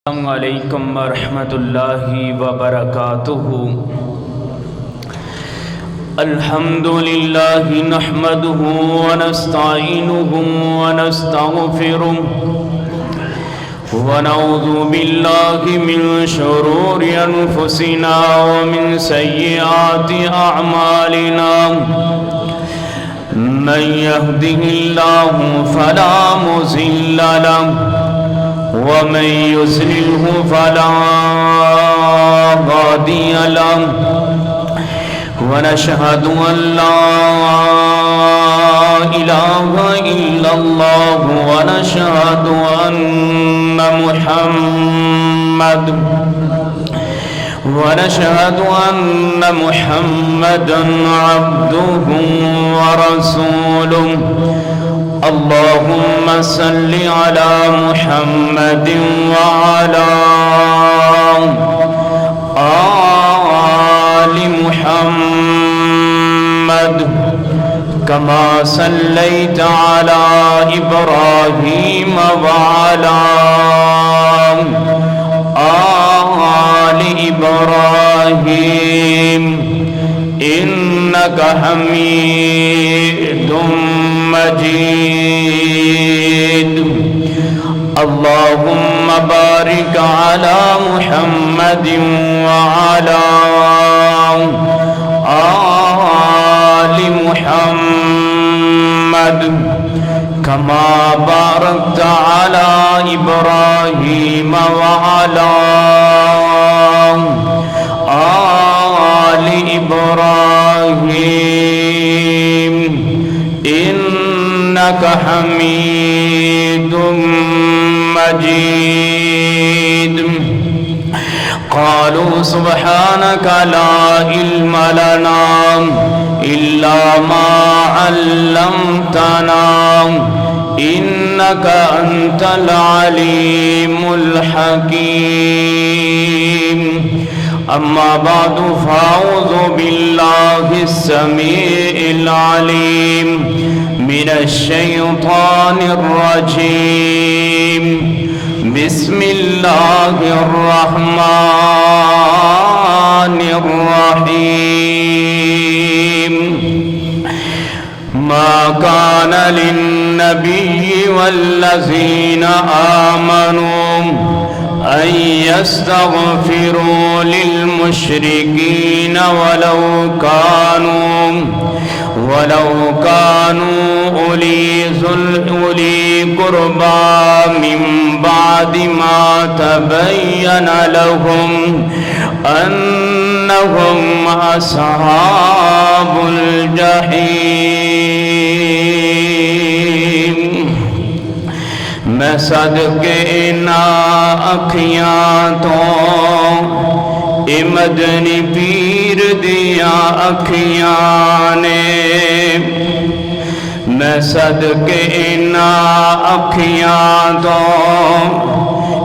السلام علیکم ورحمۃ اللہ وبرکاتہ۔ الحمد للہ نحمده ونستعینه ونستغفره ونعوذ باللہ من شرور انفسنا ومن سیئات اعمالنا، من يهده الله فلا مضل له ومن يضلله فلا هادي له، ونشهد أن لا إله إلا الله ونشهد أن محمدا عبده ورسوله۔ اللهم صل على محمد وعلى آل محمد كما صليت على إبراهيم وعلى آل إبراهيم إنك حميد مجيد۔ اللهم بارك على محمد وعلى آل محمد كما باركت على إبراهيم وعلى آل إبراهيم إنك حميد مجيد۔ قالوا سبحانك لا علم لنا إلا ما علمتنا إنك أنت العليم الحكيم۔ أما بعد فأعوذ بالله السميع العليم من الشيطان الرجيم، بسم الله الرحمن الرحيم۔ ما كان للنبي والذين آمنوا أن يستغفروا للمشركين ولو كانوا أولي قربى من بعد ما تبين لهم أنهم أصحاب الجحيم۔ میں صدقے نا اکھیاں تو اے مدنی پیر دیا اکھیاں نے، میں صدقے نا اکھیاں تو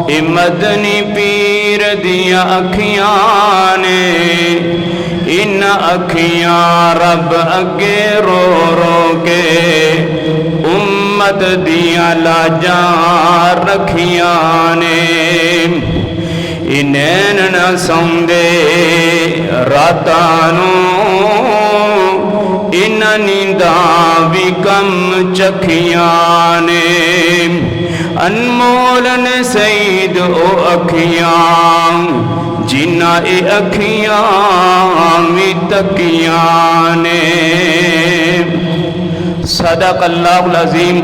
اے مدنی پیر دیا اکھیاں نے، ان اکھیاں رب اگے رو رو کے امت دیاں لاجاں رکھیاں نے، انہیں نہ سوندے راتانوں انہاں نینداں بھی کم چکھیاں نے، انمول نے سید او اکھیاں جنہ اے اکھیاں بھی تکیاں نے۔ صدق اللہ العظیم۔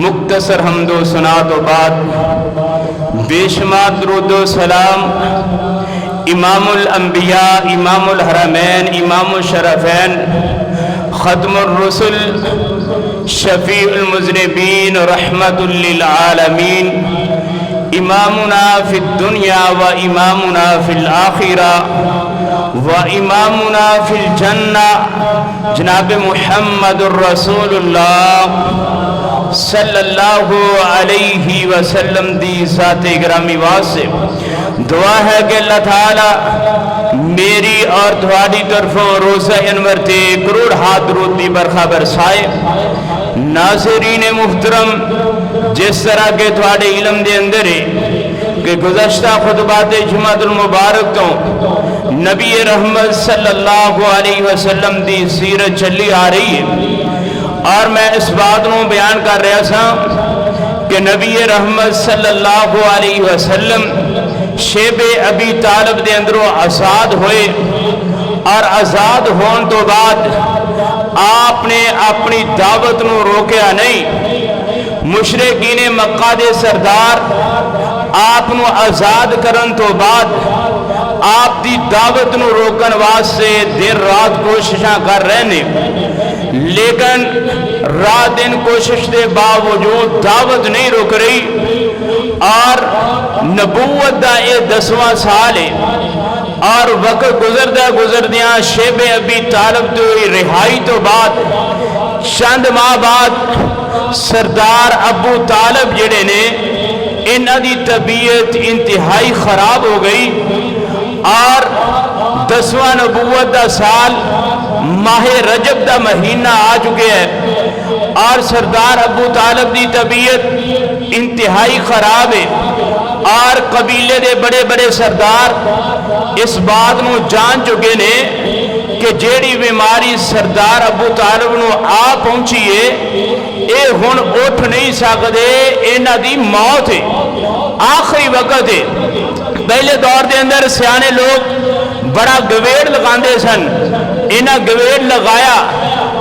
مختصر حمد و ثنا تو بعد بے شمار درود و سلام امام الانبیاء، امام الحرمین، امام الشرفین، ختم الرسل، شفیع المذنبین، رحمت للعالمین، امامنا فی الدنیا و امامنا فی الآخرہ و امامنا فی الجنہ، جناب محمد الرسول اللہ صلی اللہ علیہ وسلم دی ذات گرامی واسطے دعا ہے کہ اللہ تعالی میری اور تھوڑی طرفوں روزہ انور تے کروڑ ہاتھ درود دی برخا برسائے۔ ناظرین محترم، جس طرح کے تھوڑے علم دے اندر کہ گزشتہ خطبات جمعۃ المبارک تو نبی رحمت صلی اللہ علیہ وسلم دی سیرت چلی آ رہی ہے، اور میں اس بات نو بیان کر رہا سا کہ نبی رحمت صلی اللہ علیہ وسلم شیب ابی طالب دے اندروں آزاد ہوئے، اور آزاد ہون تو بعد آپ نے اپنی دعوت نو روکیا نہیں۔ مشرکین مکہ دے سردار آپ نو آزاد کرن تو بعد آپ دی دعوت نو روکن واسطے دن رات کوششاں کر رہے نے، لیکن رات دن کوشش دے باوجود دعوت نہیں رک رہی، اور نبوت دا یہ 10واں سال ہے، اور وقت گزردیاں شیب ابی طالب تو رہائی تو بعد چند ماہ بعد سردار ابو طالب جڑے نے انہاں دی طبیعت انتہائی خراب ہو گئی، اور 10واں نبوت دا سال ماہ رجب دا مہینہ آ چکے ہے، اور سردار ابو طالب دی طبیعت انتہائی خراب ہے، اور قبیلے دے بڑے بڑے سردار اس بات نو جان چکے نے کہ جیڑی بیماری سردار ابو طالب نو آ پہنچی ہے اے ہن اٹھ نہیں سکدے، انہاں دی موت ہے، آخری وقت ہے۔ پہلے دور دے اندر سیانے لوگ بڑا گویڑ لگاندے سن، انہاں گویڑ لگایا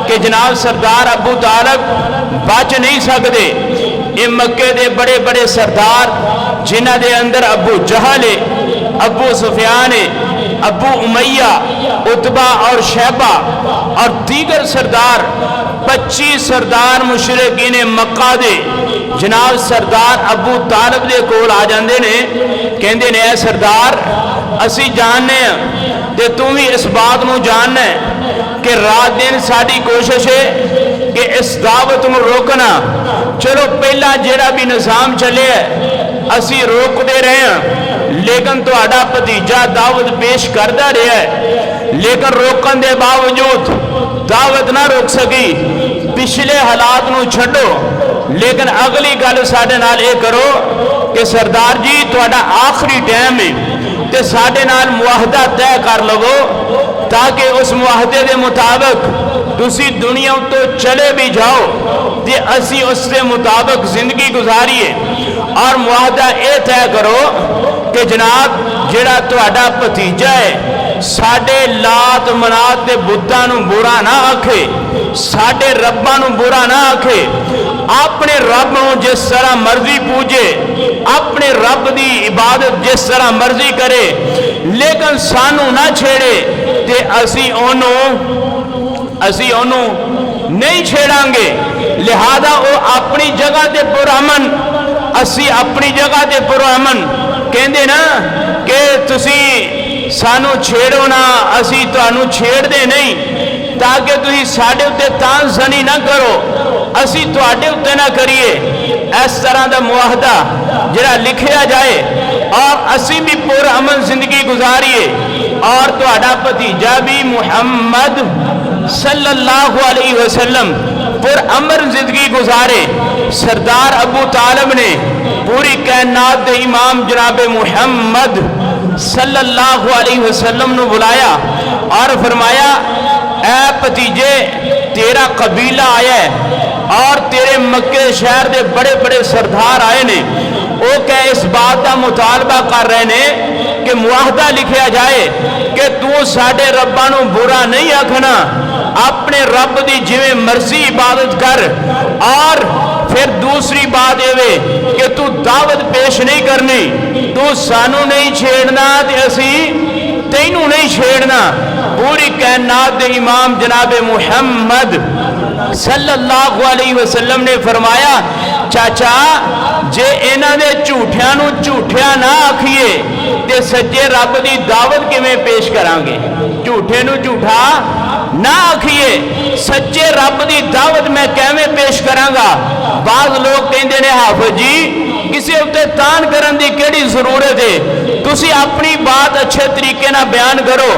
کہ جناب سردار ابو طالب بچ نہیں سکدے۔ یہ مکے دے بڑے بڑے سردار جنہ دے اندر ابو جہل ہے، ابو سفیان ہے، ابو امیہ، عتبہ اور شیبہ اور دیگر سردار 25 سردار مشرکین مکہ دے جناب سردار ابو طالب دے کول آ جاندے نے، کہندے نے اے سردار اسی جاننے ہیں تے تم بھی اس بات نو جاننا ہے کہ رات دن ساری کوشش ہے کہ اس دعوت نو روکنا، چلو پہلا جیڑا بھی نظام چلے ہے اسی روک دے رہے ہیں، لیکن تو آڈا پتیجہ دعوت پیش کردہ رہے ہے، لیکن روکن دے باوجود دعوت نہ روک سکی۔ پچھلے حالات نو چھڑو، لیکن اگلی گل ساڈے نال اے کرو کہ سردار جی تو آڈا آخری ٹائم ہے تے ساڈے نال معاہدہ طے کر لو، تاکہ اس معاہدے دے مطابق تسی دنیا تو چلے بھی جاؤ تے اسی اس کے مطابق زندگی گزاریے، اور معاہدہ اے طے کرو کہ جناب جڑا تہاڈا بھتیجا ہے ساڈے لات منات دے بتاں نو برا نہ آکھے، ساڈے رباں نو برا نہ آکھے، اپنے رب نو جس طرح مرضی پوجے، اپنے رب دی عبادت جس طرح مرضی کرے، لیکن سانو نہ چھیڑے تے اسی انہوں نہیں چھیڑاں گے۔ لہذا وہ اپنی جگہ تے پرامن، اسی اپنی جگہ تے پرامن، کہندے نا کہ تسی سانو چھیڑو نا اسی تانو چھیڑ دے نہیں، تاکہ تسی ساڈے اتے تان زنی نہ کرو، اسی تواڈے اتے نہ کریے۔ اس طرح دا معاہدہ جڑا لکھیا جائے اور اسی بھی پرامن زندگی گزاریے، اور تہاڈا بھتیجا بھی محمد صلی اللہ علیہ وسلم پرامن زندگی گزارے۔ سردار ابو طالب نے پوری کائنات دے امام جناب محمد صلی اللہ علیہ وسلم نے بلایا اور فرمایا اے بھتیجے تیرا قبیلہ آیا ہے اور تیرے مکے شہر دے بڑے بڑے سردار آئے نے، وہ کہ اس بات کا مطالبہ کر رہے نے کہ معاہدہ لکھیا جائے کہ تو ساڈے رباں نو برا نہیں آکھنا، اپنے رب دی جویں مرضی عبادت کر، اور پھر دوسری بات یہ کہ تو دعوت پیش نہیں کرنی، تو سانو نہیں چھیڑنا تے اسی تینوں نہیں چھیڑنا۔ پوری کائنات دے امام جناب محمد صلی اللہ علیہ وسلم نے فرمایا چاچا جے انہاں دے جھوٹیاں نو جھوٹیا نہ آکھیے تے سچے رب دی دعوت کیویں پیش کران گے؟ جھوٹے نو جھوٹا نہ آکھیے، سچے رب دی دعوت میں کیویں پیش کراں گا؟ بعض لوگ کہندے نے حافظ جی کسی اتے تان کرن دی کیڑی ضرورت ہے، تسی اپنی بات اچھے طریقے نہ بیان کرو۔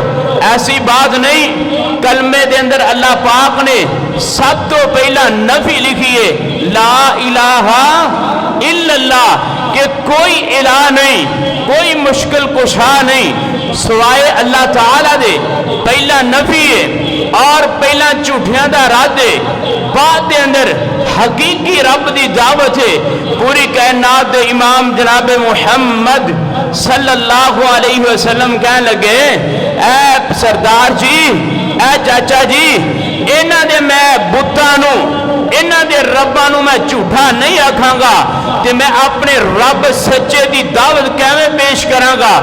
ایسی بات نہیں، کلمے دے اندر اللہ پاک نے سب تو پہلا نفی لکھی ہے لا الہ الا اللہ، کہ کوئی الہ نہیں، کوئی مشکل کشا نہیں سوائے اللہ تعالیٰ دے۔ پہلا نفی ہے اور پہلا جھوٹیاں دا رد ہے، بعد دے اندر حقیقی رب دی دعوت ہے۔ پوری کائنات دے امام جناب محمد صلی اللہ علیہ وسلم کہنے لگے اے سردار جی، اے چاچا جی، انہاں دے میں بتانوں، انہاں دے ربانوں میں جھوٹا نہیں رکھاں گا تے میں اپنے رب سچے دی دعوت کیویں پیش کراں گا؟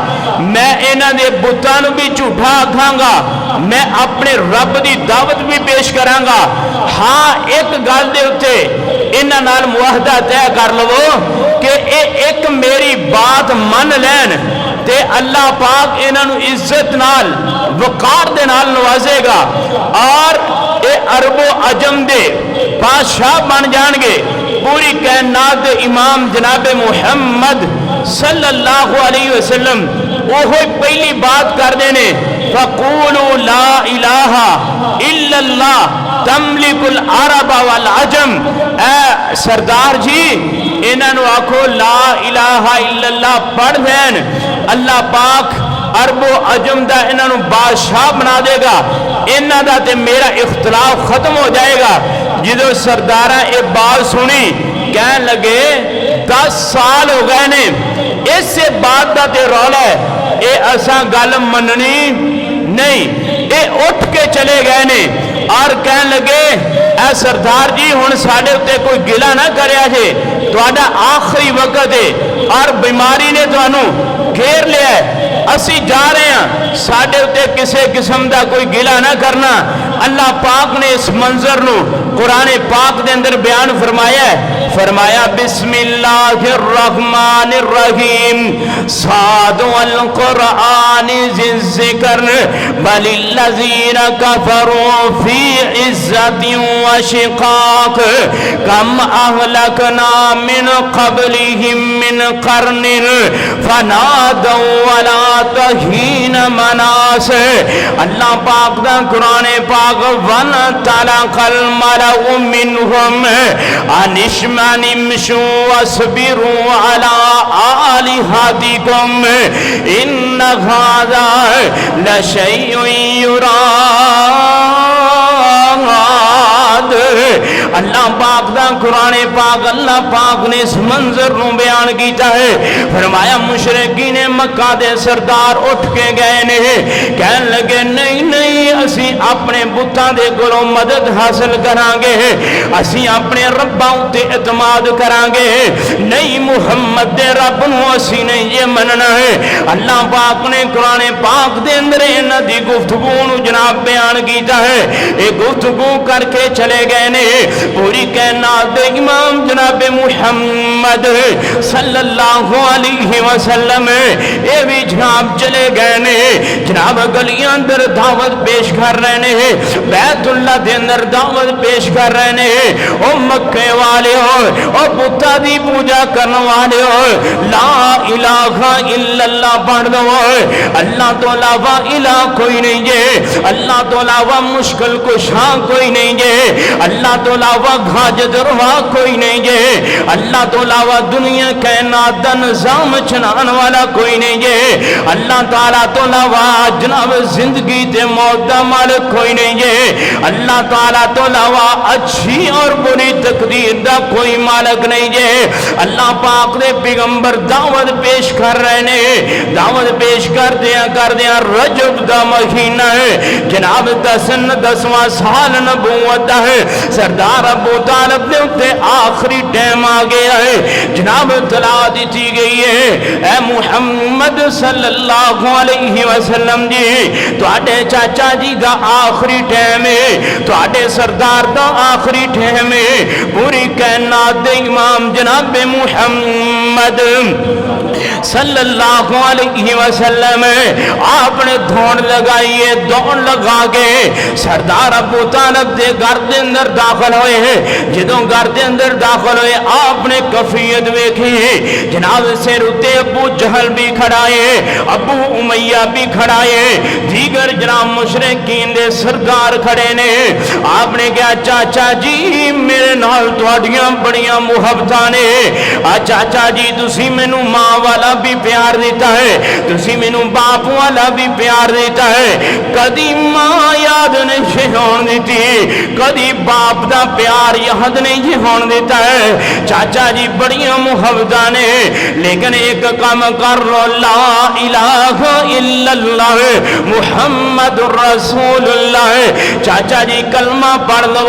میں انہاں دے بتانوں بھی جھوٹا آکھاں گا، میں اپنے رب دی دعوت بھی پیش کراں گا۔ ہاں ایک گل دے اوتے انہاں نال معاہدہ طے کر لو کہ ایک میری بات من لین تے اللہ پاک انہاں نو عزت نال وقار دے نال نوازے گا اور اے عرب و عجم دے بادشاہ بن جان گے۔ پوری کائنات دے امام جناب محمد صلی اللہ علیہ وسلم وہ پہلی بات کر دینے فَقُولُوا لَا إِلَٰهَ إِلَّا اللَّهُ تَمْلِكُ الْعَرَبَ وَالْعَجَمَ۔ اے سردار جی انہاں نو آکھو لا الہ الا اللہ پڑھ دین، اللہ پاک عرب و عجم دا انہاں نو بادشاہ بنا دے گا، انہاں دا تے میرا اختلاف ختم ہو جائے گا۔ جدو سرداراں اے بات سنی کہن لگے 10 سال ہو گئے نے اس سے بات دا تے رولا ہے، اے اساں گل مننی نہیں۔ اے اٹھ کے چلے گئے نے اور کہن لگے اے سردار جی ہن ساڈے اتے کوئی گلہ نہ کریا جے، تہاڈا آخری وقت ہے اور بیماری نے تانوں گھیر لیا ہے، اسی جا رہے ہیں، ساڈے اتے کسے قسم دا کوئی گلہ نہ کرنا۔ اللہ پاک نے اس منظر نو قرآن پاک دے اندر بیان فرمایا ہے، فرمایا بسم اللہ الرحمن الرحیم صاد والقرآن ذی الذکر بل الذین کفروا فی عزت و شقاق کم اہلکنا من قبلہم من قرن فنادوا ولا تہین مناس۔ اللہ پاک دا قرآن پاک وَنْتَلَقَ الْمَلَأُ مِنْهُمْ أَنِ امْشُوا وَاصْبِرُوا عَلَىٰ آلِهَتِكُمْ إِنَّ هَٰذَا لَشَيْءٌ يُرَادُ۔ اللہ پاک دا قرآن پاک اللہ پاک نے اس منظر نو بیان کیتا ہے، فرمایا مشرکین مکہ دے سردار اٹھ کے گئے نے، کہن لگے نہیں نہیں اسی اپنے بتاں دے کولوں مدد حاصل کران گے، اسی اپنے رباں تے اعتماد کران گے، نہیں محمد دے رب نو اسی نہیں یہ مننا ہے۔ اللہ پاک نے قرآن پاک دے اندر انہاں دی گفتگو نو جناب بیان کیتا ہے، اے گفتگو کر کے چلے گئے نے۔ پوری کائنات دے امام جناب محمد صلی اللہ علیہ وسلم اے بھی جناب چلے گئے نے، جناب گلیاں اندر دعوت پیش کر رہے نے، بیت اللہ دے اندر دعوت پیش کر رہے نے۔ او مکے والے ہو، او بتا دی پوجا کرنے والے ہو، لا الہ الا اللہ پڑھ دو، اللہ تو علاوہ الہ کوئی نہیں جے، اللہ تو علاوہ مشکل کشا کوئی نہیں جے، اللہ تو علاوہ حاجت روا کوئی نہیں جے، اللہ تو علاوہ دنیا کائنات دا نظام چلان والا کوئی نہیں جے، اللہ تعالیٰ تو علاوہ جناب زندگی تے موت دا مالک کوئی نہیں جے، اللہ تعالیٰ تو علاوہ اچھی اور بری تقدیر دا کوئی مالک نہیں جے۔ اللہ پاک دے پیغمبر دعوت پیش کر رہے نے، دعوت پیش کر دیا رجب دا مہینہ ہے، جناب 10واں سال نبوت دا ہے، سردار ابو طالب دے اتے آخری ٹائم آ گیا ہے، جناب اطلاع دیتی گئی ہے اے محمد صلی اللہ علیہ وسلم جی تو آٹے چاچا جی دا آخری ٹائم ہے، تو آٹے سردار دا آخری ٹائم ہے۔ پوری کائنات دے امام جناب محمد صلی صلی اللہ علیہ وسلم آپ نے دھوڑ لگائیے دوڑ لگا کے سردار ابو طالب دے گھر دے اندر داخل ہوئے جدوں گھر دے اندر داخل ہوئے آپ نے کفیت ویکھی جناب سر اتے ابو جہل بھی کھڑائے ابو امیہ بھی کھڑائے دیگر جناب مشرکین دے سردار کھڑے نے آپ نے کہا چاچا جی میرے نال تواڈیاں بڑیاں محبتاں نے چاچا جی تسی مینوں ماں والا بھی پیار دیتا ہے تسی مینوں باپ والا بھی پیار دیتا ہے کدی ماں یاد نہیں ہون دیتی کدی باپ دا پیار یاد نہیں ہون دیتا ہے چاچا جی بڑیاں محبتاں نے لیکن ایک کام کر لو لا الہ الا اللہ محمد رسول اللہ چاچا جی کلمہ پڑھ لو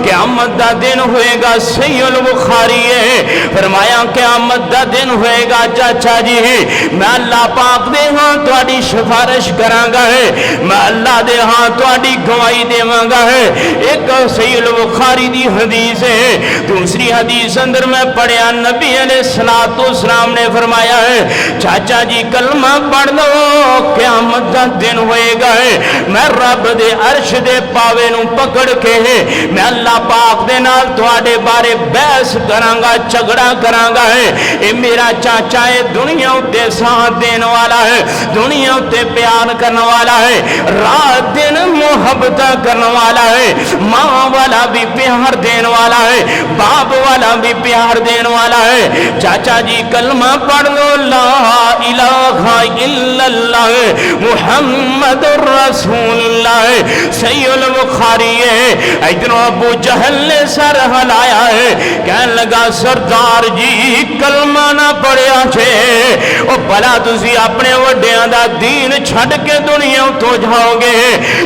قیامت دا دن ہوئے گا صحیح البخاری ہے فرمایا قیامت دا دن ہوئے گا چاچا جی میں اللہ پاک دے ہاں تواڈی سفارش کراں گا میں اللہ دے ہاں تواڈی گواہی دیواں گا ایک صحیح البخاری دی حدیث ہے دوسری حدیث اندر میں پڑھیا نبی علیہ السلام نے فرمایا ہے چاچا جی کلمہ پڑھ لو قیامت دا دن ہوئے گا میں رب دے عرش دے پاوے نو پکڑ کے میں اللہ پاک دے نال تواڈے بارے بحث کراں گا جھگڑا کراں گا اے میرا چاچا ہے دنیا تے ساتھ دین والا ہے دنیا تے پیار کرنے والا ہے رات دن محبت کرنے والا ہے ماں والا بھی پیار دین والا ہے باپ والا بھی پیار دین والا ہے چاچا جی کلمہ پڑھ لو لا الہ الا اللہ محمد رسول اللہ صحیح البخاری ہے ادھر ابو جہل نے سر ہلایا ہے کہنے لگا سردار جی کلمہ نہ پڑھیا چھے او بھلا تسی اپنے وڈیاں دا دین چھڈ کے دنیا تو جاؤ گے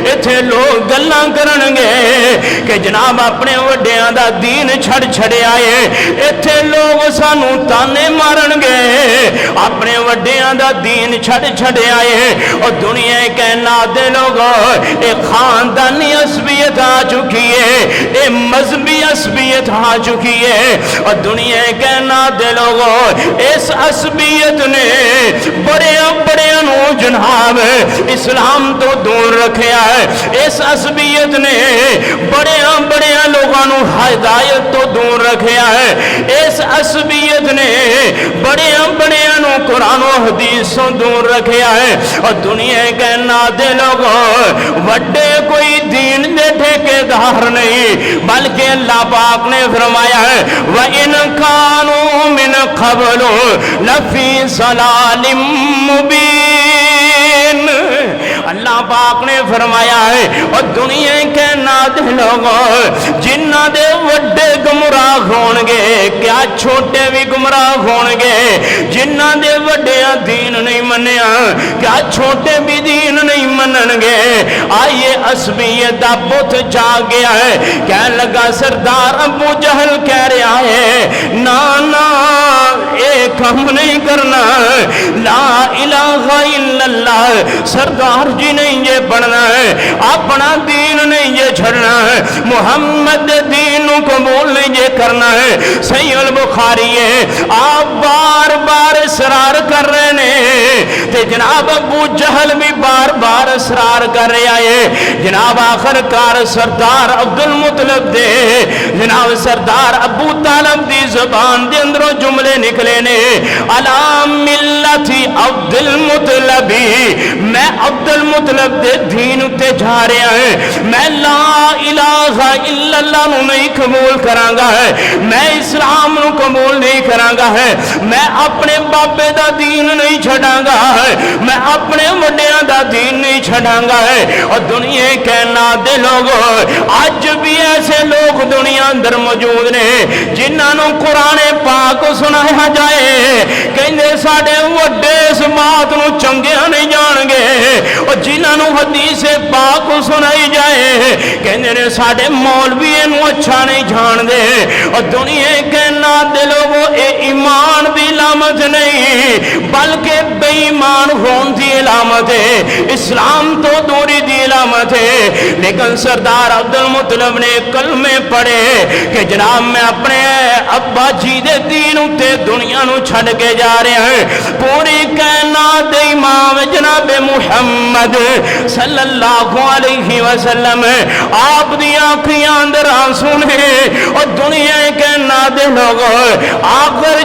ایتھے لوگ گلاں کرنگے کہ جناب اپنے وڈیاں دا دین چھڑے آئے ایتھے لوگ سانو تانے مارنگے اپنے وڈیاں دا دین چھڑے آئے اور دنیا کہنا دے لوگوں اے خاندانی عصبیت آ چکی ہے اے مذہبی عصبیت آ چکی ہے اور دنیا کہنا دے لوگوں اس عصبیت نے بڑے نو جناب اسلام تو دور رکھیا ہے اس عصبیت نے بڑے لوگوں نو ہدایت تو دور رکھیا ہے اس عصبیت نے بڑے نو قرآن و حدیث تو دور رکھیا ہے اور دنیا کہنا دے لوگوں وڈے کوئی دین دے ٹھیکیدار نہیں بلکہ اللہ پاک نے فرمایا ہے وَإِنْ كَانُوا مِنْ قَبْلُ لَفِي ضَلَالٍ مُبِينٍ اللہ پاک نے فرمایا ہے اور دنیا کے ناد لوگوں جنہ دے وڈے گمراہ ہونگے کیا چھوٹے بھی گمراہ ہونگے جنہ دے وڈے دین نہیں منیا کیا چھوٹے بھی دین نہیں مننگے آئیے عصبیت دا بت جا گیا ہے کہنے لگا سردار ابو جہل کہہ رہا ہے نا ایک ہم نہیں کرنا لا الہ الا اللہ سردار جی نہیں یہ پڑھنا ہے اپنا دین نہیں یہ چھڑنا ہے محمد دین قبول نہیں یہ کرنا ہے صحیح البخاری ہے آپ بار بار اصرار کر رہے ہیں تے جناب ابو جہل بھی بار بار اصرار کر رہا ہے جناب آخر کار سردار عبد المطلب دے جناب سردار ابو طالب دی زبان دے اندروں جملے نکلے نے علی ملت عبد المطلب میں عبد المطلب دے دین تے جا رہا ہے میں لا الہ الا اللہ نو نہیں قبول کرانگا ہے میں اسلام نو قبول نہیں کرانگا ہے میں اپنے بابے دا دین نہیں چھڑانگا ہے میں اپنے وڈیاں دا دین نہیں چھڑانگا ہے اور دنیا کہنا دے لوگوں آج بھی ایسے لوگ دنیا اندر موجود نے جنہاں نو قرآن پاک سنایا جائے کہندے ساڑے وڈے اس بات نو چنگیاں نہیں جان گے اور جنہاں نو حدیث پاک سنائی جائے کہندے نے ساڑے مولوی نو اچھا نہیں جان دے اور دنیا کہنا دے لوگوں اے ایمان دی علامت نہیں بلکہ بے ایمان ہون دی علامت ہے اسلام تو دوری دی علامت ہے لیکن سردار عبد المطلب نے کلمے پڑھے کہ جناب میں اپنے ابا جی دے دین تے دنیا نو چھڑ کے جا رہے ہیں پوری جناب محمد صلی اللہ علیہ وسلم آپ دی آنکھیاں اندر آنسو نے اور دنیا کے نادے لوگوں آخر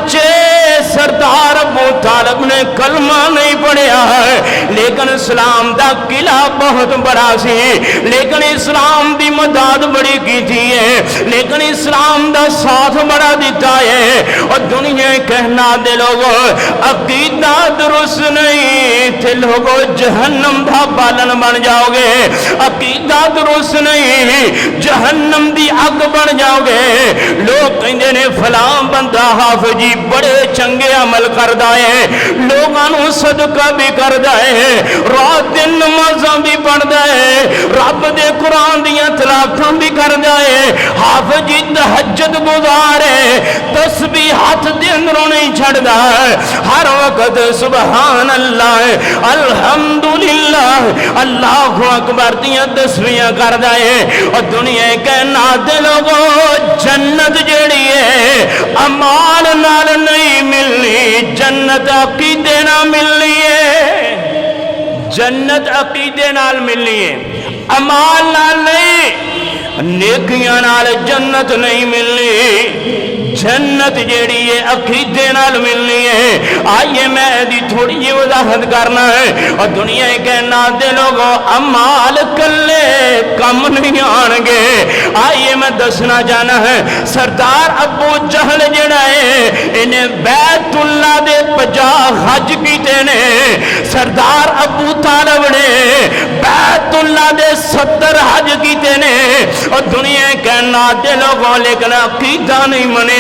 سردار ابو طالب نے کلمہ نہیں پڑھیا ہے لیکن اسلام دا قلعہ بہت بڑا سی لیکن اسلام دی مدد بڑی کی تھی ہے لیکن اسلام دا ساتھ بڑا دیتا ہے اور دنیا کہنا دے لوگوں عقیدہ درست نہیں تھے لوگوں جہنم دا بالن بن جاؤ گے عقیدہ درست نہیں جہنم دی اگ بن جاؤ گے لوگ کہندے نے فلاں بندہ حافظ جی بڑے چنگے عمل کردہ ہے لوگانوں صدقہ بھی کردہ ہے رات دن نمازاں بھی پڑھدہ ہے رب دے قرآن دیاں تلاوتاں بھی کردہ ہے حافظ جی تہجد گزار ہے تسبیح ہاتھ دے اندروں نہیں چھڑدہ ہے ہر وقت سبحان اللہ الحمدللہ اللہ اکبر دیاں تسبیحاں کردہ ہے اور دنیا کہنا دے لوگوں جنت جڑی ہے امال نال نہیں ملنی جنت عقیدے نال ملنی ہے جنت عقیدے نال ملنی ہے امال نال نہیں نیکیاں نال جنت نہیں ملنی جنت جیڑی ہے عقیدے نال ملنی ہے آئیے میں دی تھوڑی جی وضاحت کرنا ہے اور دنیا کہنا دے لوگوں امال کلے کم نہیں آنگے آئیے میں دسنا جانا ہے سردار ابو جہل جڑا ہے انہیں بیت اللہ دے 50 حج کیتے نے سردار ابو طالب نے بیت اللہ دے 70 حج کیتے نے اور دنیا کہنا دے لوگوں لیکن عقیدہ نہیں منے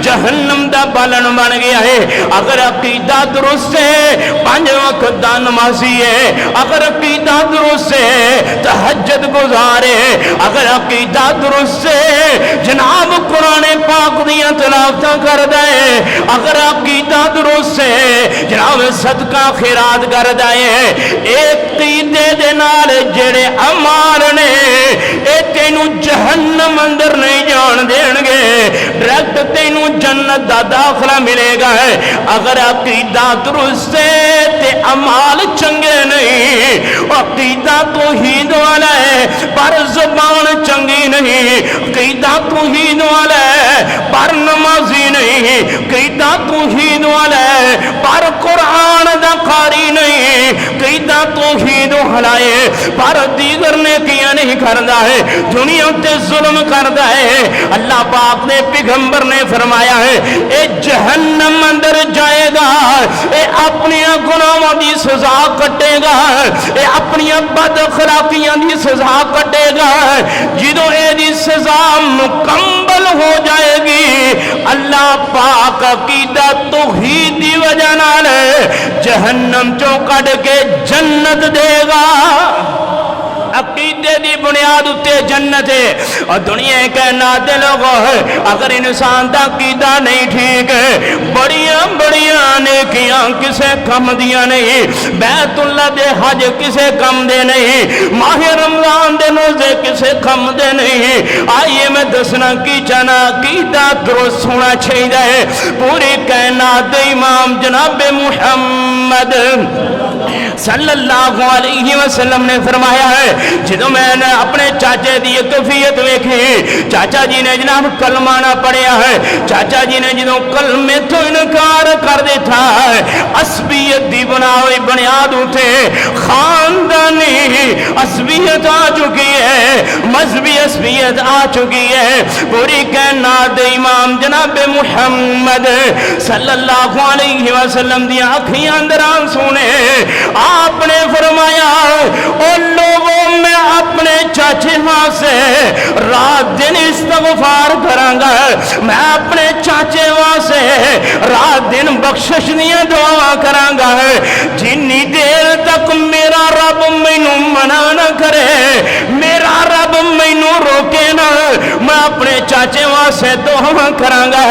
جہنم دا بالن بن گیا ہے اگر عقیدہ درست ہے 5 وقت دا نمازی ہے اگر عقیدہ درست ہے تہجد گزار ہے اگر عقیدہ درست ہے جناب قرآن پاک دیاں تلاوتاں کردہ ہے اگر عقیدہ درست ہے جناب صدقہ خیرات کردہ ہے ایک عقیدے دے نال جڑے امال نے اے تینوں جہنم اندر نہیں جان دین گے ڈائریکٹ تینوں جنت دا داخلہ ملے گا ہے اگر عقیدہ درست ہے تے امال چنگے نہیں عقیدہ توحید والا ہے پر زبان چنگی نہیں عقیدہ توحید والا ہے پر نمازی نہیں عقیدہ توحید والا ہے پر قرآن دا قاری نہیں عقیدہ توحید والا ہے پر دیگر نے کیا نہیں کردہ ہے دنیا تے ظلم کردہ ہے اللہ پاک نے پیغمبر نے فرمایا ہے اے جہنم اندر جائے گا اے اپنی گناہوں دی سزا کٹے گا اے اپنی بد اخلاقیاں دی سزا کٹے گا جدو اے دی سزا مکمل ہو جائے گی اللہ پاک عقیدہ توحید دی وجہ نال جہنم چوں کٹ کے جنت دے گا عقیدے دی بنیاد اتے جنت ہے اور دنیا کہنا دے لوگوں ہے اگر انسان دا عقیدہ نہیں ٹھیک ہے بڑیاں بڑیاں نیکیاں کسے کم دیا نہیں بیت اللہ دے حج کسے کم دے نہیں ماہ رمضان دے روزے کسے کم دے نہیں آئیے میں دسنا کی چانا عقیدہ درست ہونا چاہیے پوری کائنات دے امام جناب محمد صلی اللہ علیہ وسلم نے فرمایا ہے جدو میں نے اپنے چاچے دی کیفیت ویکھی چاچا جی نے جناب کلمہ نہ پڑھیا ہے چاچا جی نے جدو کلمے تو انکار کر دیتا ہے عصبیت دی بناوی بنیاد اٹھے خاندانی عصبیت آ چکی ہے مذہبی عصبیت آ چکی ہے پوری کائنات امام جناب محمد صلی اللہ علیہ وسلم دی آنکھیں اندر آنسو نے آپ نے فرمایا او لوگوں میں اپنے چاچے ماں سے رات دن استغفار کرانگا میں اپنے چاچے ماں سے رات دن بخشش دیا دعا کرانگا جنی دیر تک میرا رب مینوں منع نہ کرے میرا رب مینوں روکے نہ میں اپنے چاچے ماں سے دعا کرانگا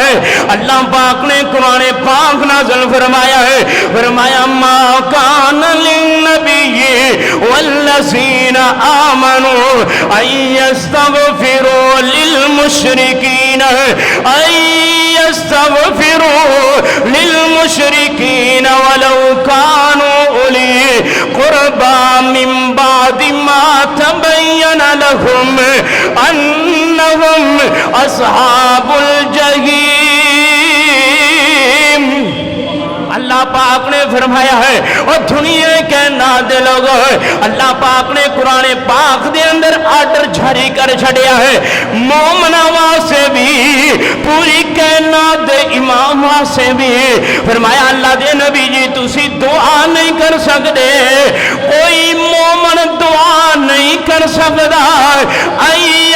اللہ پاک نے قرآن پاک نازل فرمایا ہے فرمایا ما کان للنبی والذین آمنوا ان یستغفروا للمشرکین ان یستغفروا للمشرکین ولو کانوا اولی فلما تبين لهم أنهم أصحاب الجحيم. اللہ پاک نے فرمایا ہے اور دنیا کے نادے لوگوں اللہ پاک نے قرآن پاک دے اندر آرڈر جاری کر چھڑیا ہے مومنہ واسے بھی پوری کائنات دے امام واسے بھی. فرمایا اللہ دے نبی جی تسی دعا نہیں کر سکتے کوئی مومن دعا نہیں کر سکتا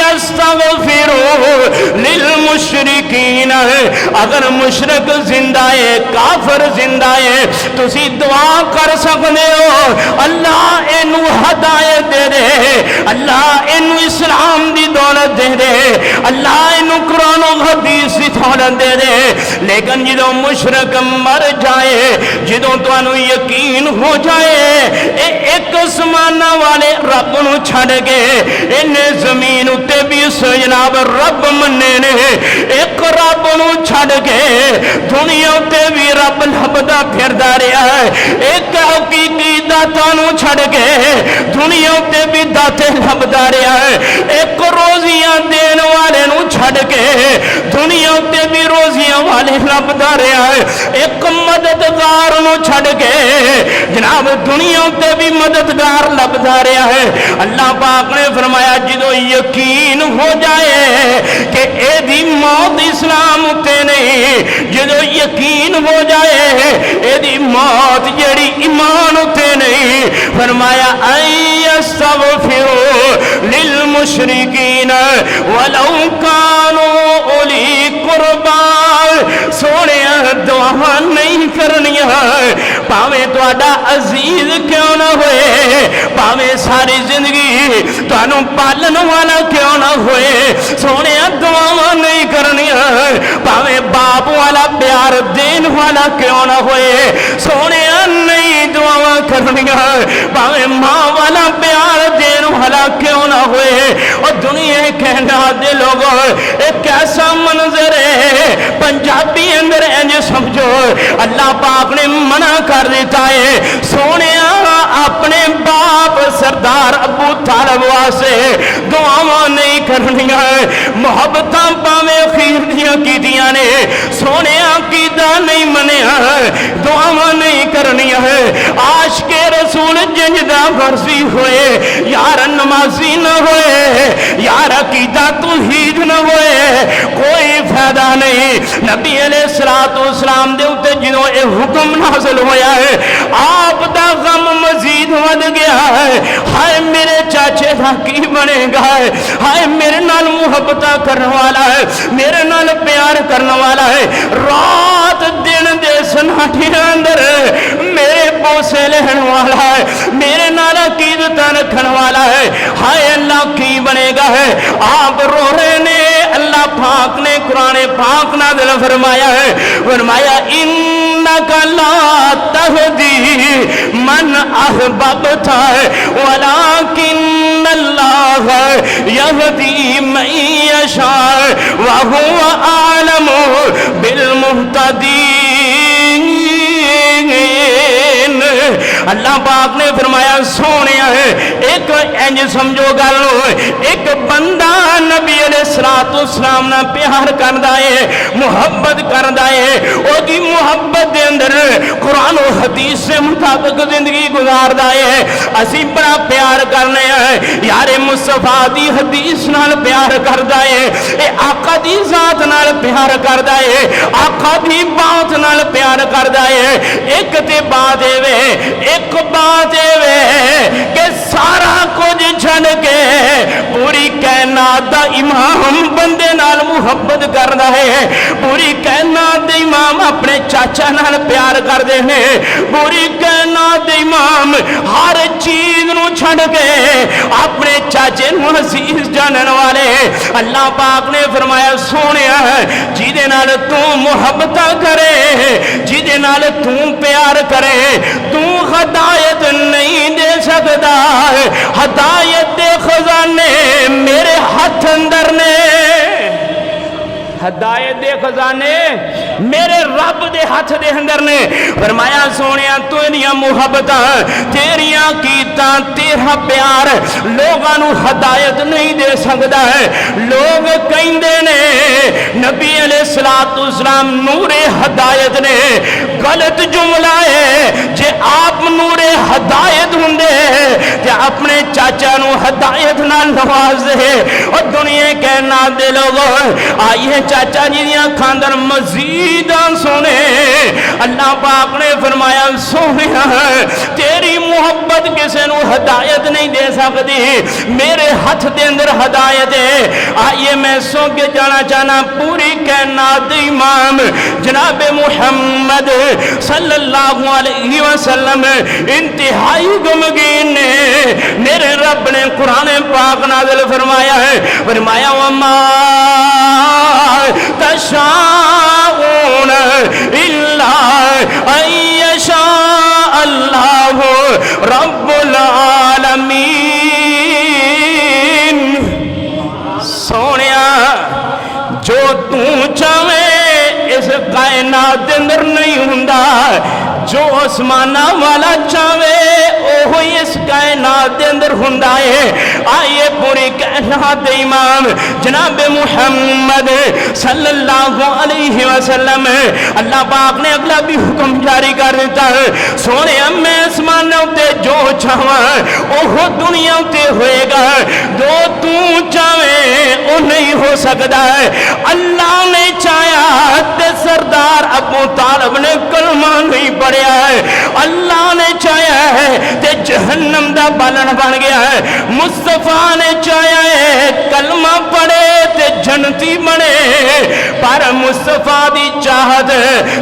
ایستغفروا للمشرکین اگر مشرک زندہ ہے کافر زندہ ہے تسی دعا کر سکتے ہو اللہ اینو ہدایت دے دے اللہ اینو اسلام دی دولت دے دے اللہ اینو قرآن و حدیث دی دولت دے دے. لیکن جدوں مشرک مر جائے جدوں تانوں یقین ہو جائے ایک زمانہ والے رب نو چھڑ گئے انہیں زمین اتے بھی جناب رب مننے نے ایک رب نو چھڑ گئے دنیا اتے بھی رب لبدا پھردا رہا ہے ایک حقیقی داتا نو چھڑ گئے دنیا اتے بھی داتے لبدا رہا ہے ایک روزیاں دین والے نو چھڑ کے دنیا اتے بھی روزیاں والے لبدا رہا ہے ایک مددگار نو چھڑ کے جناب دنیا اتے بھی مددگار لبدا رہا ہے. اللہ پاک نے فرمایا جدو یقین ہو جائے کہ اے دی موت اسلام اتے نہیں جدو یقین ہو جائے اے دی موت جڑی ایمان اتے نہیں فرمایا ایستغفروا للمشرکین ولو کانوا اولی قربا. سونے دعا نہیں کرنی پاویں تہاڈا عزیز کیوں نہ ہوئے پاویں ساری زندگی تانوں پالن والا کیوں نہ ہوئے سونے دعا نہیں کرنی پاویں باپ والا پیار دین والا کیوں نہ ہوئے سونے نہیں دعا کرنی پاویں ماں والا پیار دین والا کیوں نہ ہوئے. اور دنیا کہنا دے لوگوں ایک ایسا منظر ہے پنجابی اندر انج سمجھو اللہ پاک نے منع کر دیتا ہے سونے اپنے باپ سردار ابو طالب واسے دعاواں نہیں کرنیاں محبتاں پاویں خیر دیاں کیتیاں نے سونے عقیدہ نہیں منیا دعاواں نہیں کرنیاں عاشق رسول جنج دا غرضی ہوئے یار نمازی نہ ہوئے یار عقیدہ توحید نہ ہوئے کوئی فائدہ نہیں. نبی علیہ السلام دے اتے جنہوں اے حکم نازل ہویا ہے آپ دا غم مزید ود گیا ہے ہائے میرے چاچے دا کی بنے گا ہے ہائے میرے نال محبتہ کرنے والا ہے میرے نال پیار کرنے والا ہے رات دن دے سناٹی اندر میرے بوسے لہن والا ہے میرے نال عقیدتاں رکھن والا ہے ہائے اللہ کی بنے گا ہے. آپ رو رہے نے اللہ پاک نے قرآن پاک نازل فرمایا ہے فرمایا انک لا تہدی من احببت ولکن اللہ یہدی من یشاء وہو اعلم بالمہتدین. اللہ پاک نے فرمایا سونے ہے ایک انج سمجھو گل ایک بندہ نبی علیہ السلام نہ پیار کردا ہے محبت کردا ہے او دی محبت دے اندر قرآن و حدیث سے مطابق زندگی گزاردا ہے اسی بڑا پیار کرنے ہیں یار مصطفیٰ دی حدیث نال پیار کردا ہے اے آقا دی ذات نال پیار کردا ہے آقا دی بات نال پیار کردا ہے. ایک تے بات ہے ایک بات ہے کہ سارا کچھ چھڑ کے پوری کائنات دا امام بندے نال محبت کردا ہے پوری کائنات دے امام اپنے چاچا نال پیار کردے نے پوری کائنات دے امام ہر چیز نو چھڑ کے اپنے چاچے نو عزیز جانن والے. اللہ پاک نے فرمایا سونیا جیدے نال تو محبت کرے جیدے نال تو پیار کرے تو ہدایت نہیں دے سکتا ہدایت دے خزانے میرے ہاتھ اندر نے ہدایت دے خزانے میرے رب دے ہاتھ دے اندر نے. فرمایا سونیا تو انہی تیریاں محبتاں تیریاں کیتاں تیرا پیار لوگاں نو ہدایت نہیں دے سکدا ہے لوگ کہندے نے نبی علیہ السلام نور ہدایت نے غلط جملہ ہے جے آپ نور ہدایت ہوندے تے اپنے چاچا نو ہدایت نہ نواز دے اور دنیا کہنا دے لوگوں آئیے چاچا جی دیاں کھاندر مزید سونے اللہ پاک نے فرمایا سونے تیری محبت کسے نو ہدایت نہیں دے سکتی میرے ہاتھ دے اندر ہدایت ہے آئیے میں سو کے جانا چاہنا پوری کائنات امام جناب محمد صلی اللہ علیہ وسلم انتہائی غمگین نے میرے رب نے قرآن پاک نازل فرمایا ہے فرمایا وما تشاءون الا ان یشاء اللہ رب العالمین سونیا جو تو چاہے اس کائنات دے اندر نہیں ہوندا جو آسمانہ والا چاہے اوہی اس کائنات دے اندر ہوندا ہے آئیے پوری کائنات امام جناب محمد صلی اللہ علیہ وسلم اللہ پاک نے اگلا بھی حکم جاری کر دیتا ہے سونے میں آسمانوں تے جو چاہاں اوہ دنیا تے ہوئے گا جو تو چاہے وہ نہیں ہو سکتا ہے اللہ نے چاہیا تے سردار ابو طالب نے کلمہ نہیں پڑھیا ہے اللہ نے چاہیا ہے تے جہنم دا بالن بن گیا ہے مصطفیٰ نے چاہیا ہے کلمہ پڑھے تے جنتی بنے پر مصطفیٰ دی چاہت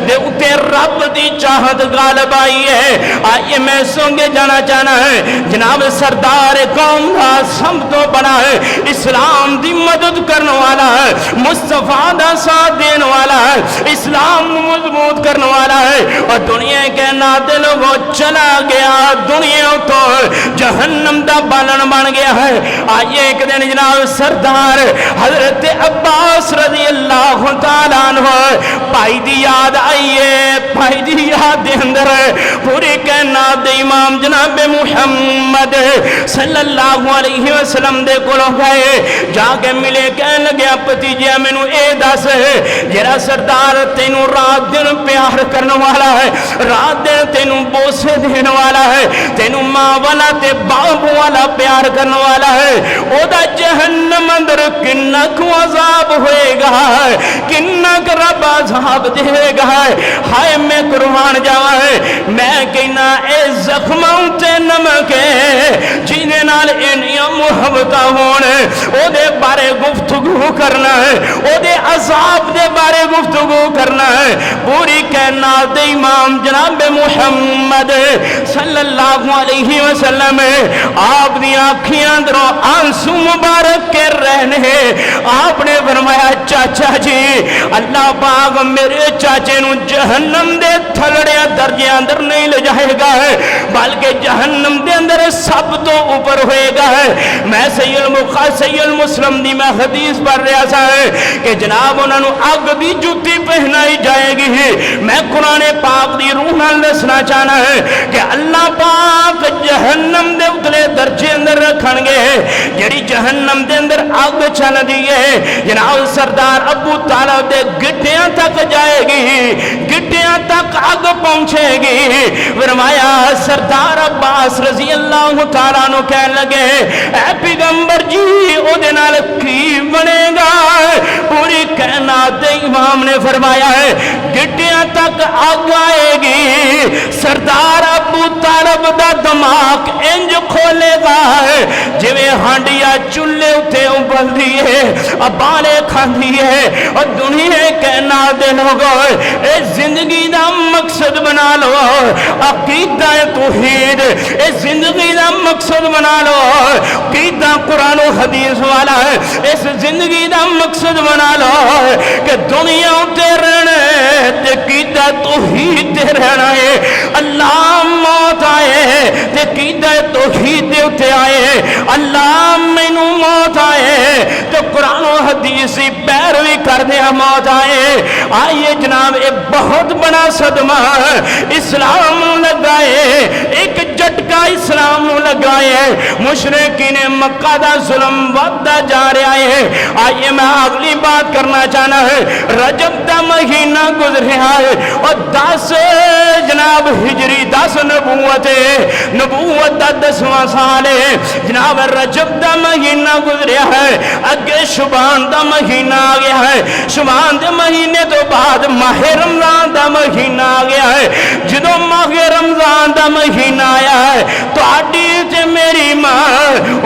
دے اتے رب دی چاہت غالب آئی ہے آئیے میں سونگے جانا چاہنا ہے جناب سردار قوم دا سب تو بڑا ہے اسلام دی مدد کرنے والا ہے مصطفیٰ دا ساتھ دینے والا ہے اسلام مضبوط کرنے والا ہے اور دنیا کے نادل وہ چلا گیا دنیا تو جہنم دا بالن بن گیا ہے آئیے ایک دن جناب سردار حضرت عباس رضی اللہ تعالیٰ عنہ پائی دی یاد آئیے پائی دی یاد دے اندر پوری کائنات امام جناب محمد صلی اللہ علیہ وسلم دے کولوں گئے جا کے ملے کہنے لگیا پتیجیا میں نو اے دس جرا سردار تینوں رات دن پیار کرنے والا ہے رات دن تینوں بوسے دینے والا ہے تینوں ماں والا تے باپ والا پیار کرنے والا ہے او دا جہنم اندر کنہ کو عذاب ہوئے گا کنہ کو رب عذاب دے گا ہائے میں قربان جاوا ہے میں کہنا اے زخموں تے نمکے جینے نال انیاں محبتہ ہونے او دے بارے گفتگو کرنا ہے او دے عذاب دے بارے گفتگو کرنا ہے پوری کائنات امام جناب محمد صلی اللہ علیہ وسلم آپ دی آنکھیں اندروں آنسو مبارک کے رہنے آپ نے فرمایا چاچا جی اللہ پاک میرے چاچے نو جہنم دے تھلڑے درجے اندر نہیں لے جائے گا بلکہ جہنم دے اندر سب تو اوپر ہوئے گا میں سی المسلم دی میں حدیث پڑھ رہا سا کہ جناب انہوں نے اگ دی جوتی پہنائی جائے گی میں قرآن پاک دی روح نال دسنا چاہنا ہے کہ اللہ پاک جہنم دے اتلے درجے اندر رکھن گے جڑی جہنم دے اندر اگ چل دی ہے جناب سردار ابو طالب دے گٹیاں تک جائے گی گٹیاں تک اگ پہنچے گی فرمایا سردار عباس رضی اللہ تعالیٰ نو کہنے لگے اے پیغمبر جی او دے نال کی بنے گا پوری کائنات امام نے فرمایا ہے گٹیاں تک آگ آئے گی سردار ابو طالب دا دماغ انج کھولے گا جویں ہانڈیا چولہے اتے ابل دیئے ابالے کھان دیئے اور دنیا کہنا دے لوگو اے زندگی دا مقصد بنا لو عقیدہ توحید اے زندگی دا مقصد بنا لو عقیدہ قرآن و حدیث والا ہے اس زندگی دا مقصد بنا لو کہ دنیا اتے رہنے تے عقیدہ توحید تے رہنا ہے اللہ موت آئے تے عقیدہ توحید دے اتے آئے اللہ مینوں موت آئے تو قرآن و حدیثی پیروی کر دیا موت آئے جناب ایک بہت بڑا صدمہ اسلام لگائے لگا ہے، مشرکین مکہ دا ظلم ودا جا رہا ہے۔ آئیے میں اگلی بات کرنا چاہنا ہے، رجب دا مہینہ گزر رہا ہے اور 10 جناب ہجری 10 نبوت دا 10واں سال ہے جناب، رجب دا مہینہ گزریا ہے، اگے شعبان دا مہینہ آ گیا ہے، شعبان دے مہینے تو بعد ماہ رمضان دا مہینہ آ گیا ہے۔ جدوں ماہ رمضان دا مہینہ آیا ہے تو آڈی تے میری ماں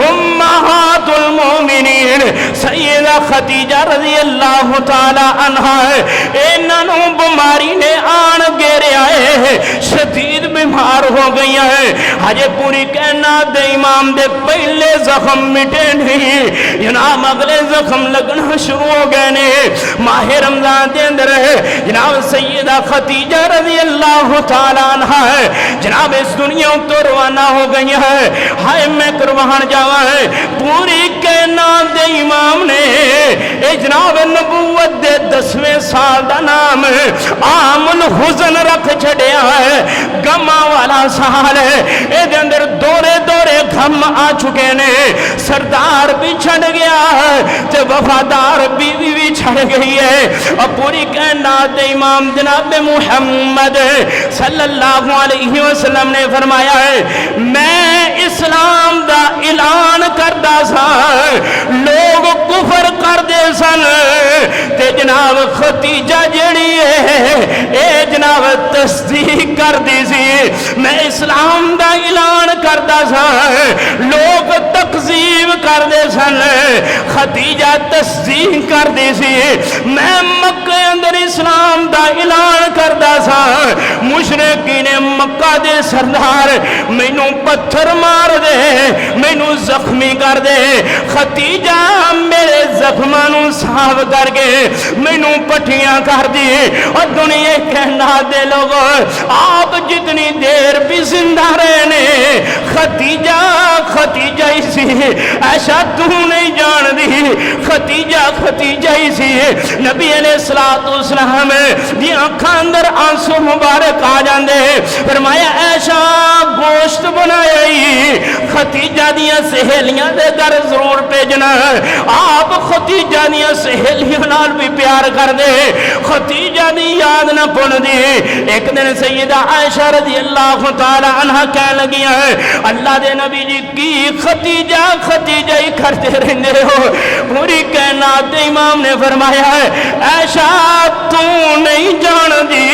امہات المومنین سیدہ خدیجہ رضی اللہ تعالی عنہا ہے، انہوں بیماری نے آن گیرے آئے ہیں، شدید بیمار ہو گئی ہیں، ہجے پوری کائنات دے امام دے پہلے زخم مٹے نہیں، جناب اگلے زخم لگنا شروع ہو گئے نے۔ ماہ رمضان دے اندر ہے جناب سیدہ خدیجہ رضی اللہ تعالی عنہا ہے جناب اس دنیا تو روانہ ہو گئی ہے۔ ہائے میں قربان جاواں ہے، پوری کائنات دے امام نے اے جناب نبوت دے 10ویں سال دا نام عام الحزن رکھ چھڑیا ہے، غماں والا سال ہے، اے دے اندر دورے دورے غم آ چکے نے، سردار بھی چھڑ گیا ہے تے وفادار بیوی بھی چھڑ گئی ہے، اور پوری کائنات دے امام جناب محمد صلی اللہ علیہ وسلم نے فرمایا ہے، میں اسلام دا اعلان کردا سا، لوگ کفر کر دے سن تے جناب خدیجہ جڑی ہے اے جناب تصدیق کر دی سی، میں اسلام دا اعلان کردا سا، لوگ تکذیب کر دے سن، خدیجہ تصدیق کر دی سی، میں مکہ اندر اسلام دا اعلان کردا سا، مشرکین مکہ دے سردار مینوں پتھر مار دے، مینوں زخمی کر دے، خدیجہ میرے زخمانوں صاف کر کے مینوں پٹھیاں کر دی، اور دنیا کہنا دے لوگوں آپ جتنی دیر بھی زندہ رہنے خدیجہ ہی سی، ایسا تو نہیں جان دی، خدیجہ ہی سی۔ نبی علیہ السلام دی آنکھاں اندر آنسو مبارک آ جاندے، فرمایا ایسا گوشت بنایا ہی خدیجہ دیاں سہیلیاں دے گھر ضرور بھیجنا، آپ خدیجہ دیاں سہیلیاں نال بھی پیار کر دے، خدیجہ دی یاد نہ بھول دی۔ ایک دن سیدہ عائشہ رضی اللہ تعالی عنہ کہہ لگی ہے، اللہ دے نبی جی کی خدیجہ ہی کرتے رہندے ہو؟ پوری کائنات دے امام نے فرمایا ہے، ایسا تو نہیں جان دی،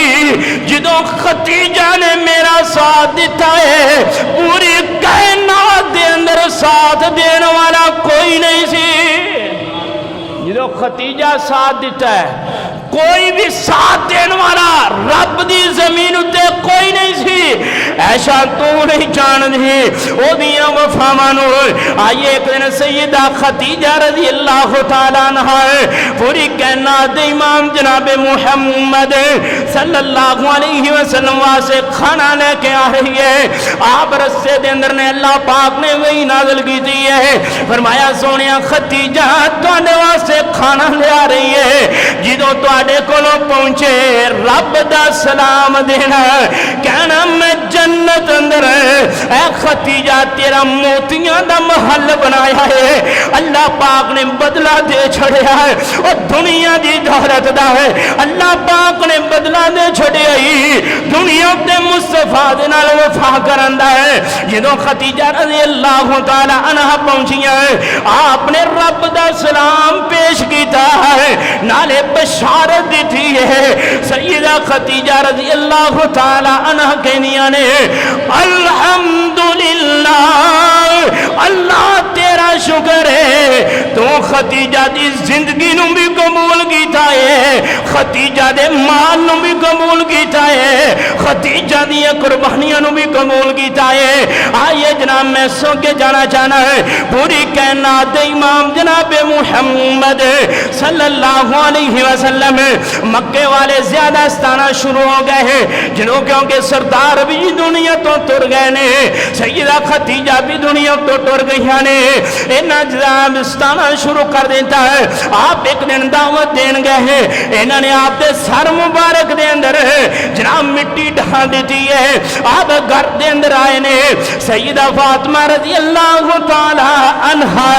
جدوں خدیجہ نے میرا ساتھ دیتا ہے پوری کائنات دے اندر ساتھ دینے والا کوئی نہیں سی، جدوں خدیجہ ساتھ دیتا ہے کوئی بھی ساتھ دینے والا رب دی زمین اتے کوئی نہیں سی، ایسا تو نہیں جان دی او دیاں وفامانو۔ آئیے ایک دن سیدہ خدیجہ رضی اللہ تعالیٰ عنہ پوری کائنات دے امام جناب محمد صلی اللہ علیہ وسلم واسے کھانا لے کے آ رہی ہے، آپ رسے دے اندر نے اللہ پاک نے وہی نازل کی دی ہے، فرمایا سونیا خدیجہ تواڈے واسے کھانا لے آ رہی ہے، جدوں تواڈے کولوں پہنچے رب دا سلام دینا، کہنا میں جنت اندر اے خدیجہ تیرا موتیاں دا محل بنایا ہے، اللہ پاک نے بدلہ دے چھڑیا ہے، اور دنیا دی دولت دا ہے اللہ پاک نے بدلہ دے چھڑیا ہی، دنیا تے مصطفیٰ دے نال وفا کرندا ہے۔ جدوں خدیجہ رضی اللہ تعالی عنہ پہنچیاں آپ نے رب دا سلام پیش کیتا ہے، نالے بشارت دیتی ہے، سیدہ خدیجہ رضی اللہ تعالی عنہ کہنیاں نے الحمدللہ اللہ تیرا شکر ہے تو خدیجہ دی زندگی نو بھی قبول کیتا ہے، خدیجہ دے مال نو بھی قبول کیتا ہے، خدیجہ دی قربانیاں نو بھی قبول کیتا ہے۔ آئیے جناب میں سو کے جانا چاہنا ہے، پوری کائنات دے امام جناب محمد صلی اللہ علیہ وسلم مکے والے زیادہ استانا شروع ہو گئے ہیں، جنہوں کیونکہ سردار بھی دنیا تو ٹر گئے نے، سیدہ خدیجہ بھی دنیا تو ٹر گئی نے، انہاں جناب استانا شروع کر دیتا ہے۔ آپ ایک دن دعوت دین گئے ہیں، انہاں نے آپ دے سر مبارک دے اندر جناب مٹی ڈھا دیتی ہے. آپ گھر دے اندر آئے نے سیدہ فاطمہ رضی اللہ تعالی عنہا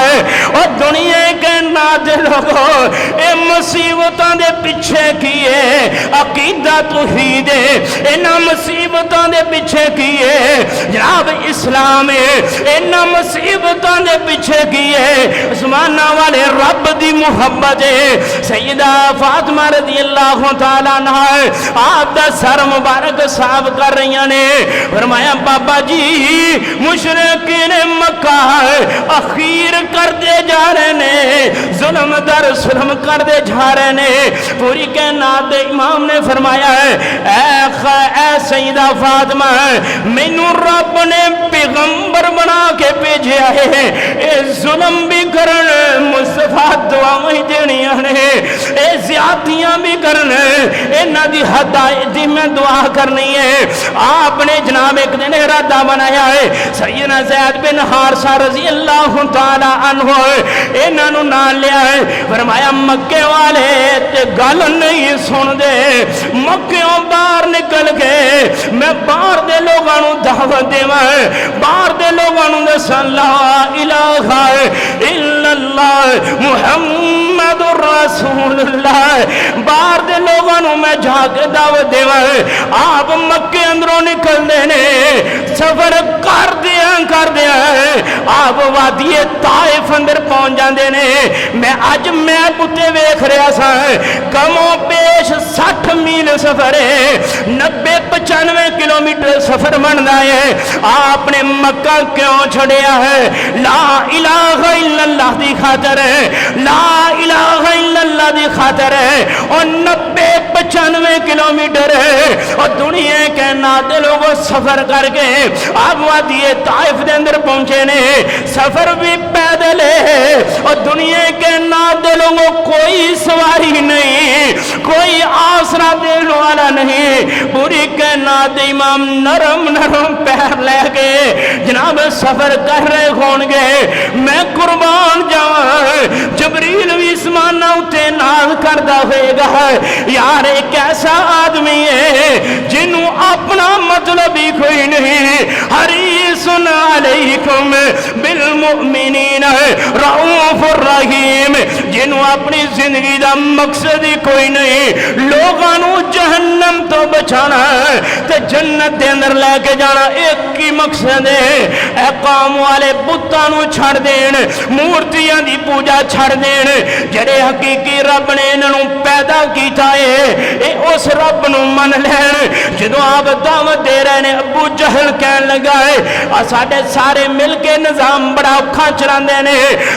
اور دنیا کے نادے لوگوں اے مصیبتوں دے پیچھے کیے عقیدہ توحید انہاں مصیبتوں دے پیچھے کیے جناب اسلام انہاں مصیبتوں دے پیچھے کیے زمانہ والے رب دی محبت سیدہ فاطمہ رضی اللہ تعالیٰ عنہ آپ دا سر مبارک صاحب کر رہی نے. فرمایا بابا جی مشرکین مکہ اخیر کر دے جا رہے نے ظلم در ظلم کر دے جا رہے نے. پوری کائنات دے امام نے فرمایا اے سیدہ فاطمہ مینوں رب نے پیغمبر بنا کے بھیجیا ہے اے ظلم بھی کرن مصطفیٰ دعاواں ہی دینیاں نے اے زیادتیاں بھی کرن انہاں دی ہدایت دی میں دعا کرنی ہے. آپ نے جناب ایک دن ارادہ بنایا ہے سیدنا زید بن حارثہ رضی اللہ تعالی عنہ انہاں نوں نال لیا ہے. فرمایا مکے والے تے گل نہیں سن دے مکیوں باہر نکل کے میں باہر دے لوگاں نوں دعوت دیواں باہر دے لوگاں نوں دساں لا الہ الا اللہ محمد رسول اللہ باہر دے لوگاں نوں میں جا کے دعوت دیواں. آپ مکے اندروں نکل دے نے سفر کر دیا آپ وادی طائف اندر پہنچ جاندے نے. میں اج میں پتے ویکھ رہا سا کم و بیش 60 میل سفر ہے 90-95 کلومیٹر سفر بندا ہے. آپ نے مکہ کیوں چھڑیا ہے؟ لا الہ الا اللہ دی خاطر ہے لا الہ الا اللہ دی خاطر ہے. اور 90-95 کلومیٹر ہے اور دنیا کے نادے لوگوں سفر کر کے آپ وادی طائف دے اندر پہنچے نے. سفر بھی پیدل ہے اور دنیا کے نادے لوگوں کوئی سواری نہیں کوئی آسرا دینے والا نہیں. پوری کے نادے امام نرم نرم پیر لے کے جناب سفر کر رہے ہون گے. میں قربان جاواں جبریل بھی اسمانہ اتے ناز کردہ ہوئے گا یار ایک ایسا آدمی ہے جنہوں اپنا مطلب ہی کوئی نہیں. حریص علیکم بالمؤمنین رؤوف الرحیم جنہوں اپنی زندگی دا مقصد ہی کوئی نہیں لوگانوں جہنم تو بچانا تے جنت دے اندر لے کے جانا. ایک ہی مقصد ہے اے قوم والے بتانوں چھڑ دین مورتیاں دی پوجا چھڑ دین جڑے حقیقی رب نے انہوں پیدا کیتا ہے اے اس رب نو من لین. جدو آپ دعوت دے رہے ہیں ابو جہل کہن لگا ہے ساڑھے سارے مل کے نظام بڑا اکھا چلاندے نے